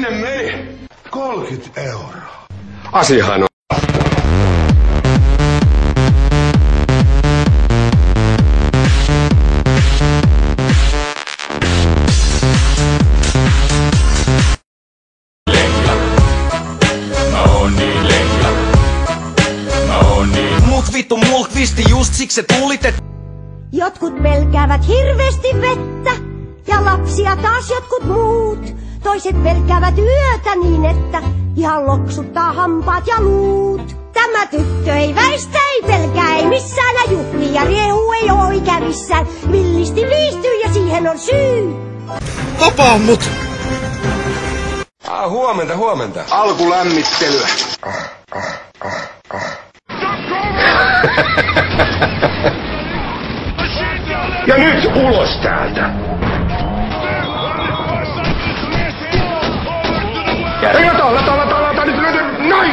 Sinne meni 30 euroa. Asiahan on. Mut vittu mulk visti just siksi se tulit, et Jotkut pelkäävät hirveästi vettä ja lapsia taas jotkut muut. Toiset pelkäävät yötä niin, että ihan loksuttaa hampaat ja luut. Tämä tyttö ei väistä, ei pelkää, ei missään ja juhli ja riehu ei oo ikävissään. Villisti viistyy ja siihen on syy. vapaa mut! Huomenta. Alkulämmittelyä. Ja nyt ulos täältä. Ja lata nyt noin!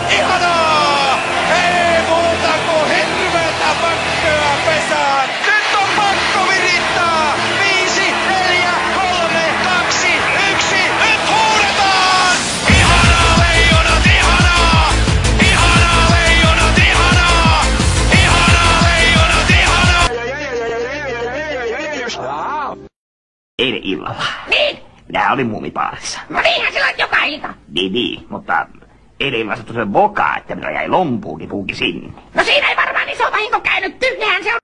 Ihanaa! Ei muuta kuin hirveetä pökköä pesään! Nyt on pakko virittää! 5, 4, 3, 2, 1, nyt huudetaan! Ihanaa leijonat, ihanaa! Ihanaa leijonat, ihanaa! Ihanaa leijonat, ihanaa! Eilen illalla. Niin? Minä olin Muumipaarissa. No niinhän sillä on joka ilta. Niin, mutta eilen illalla sattui se boka, että minä jäi lompuukin sinne. No siinä ei varmaan iso vahinko käynyt, tyhjähän se on.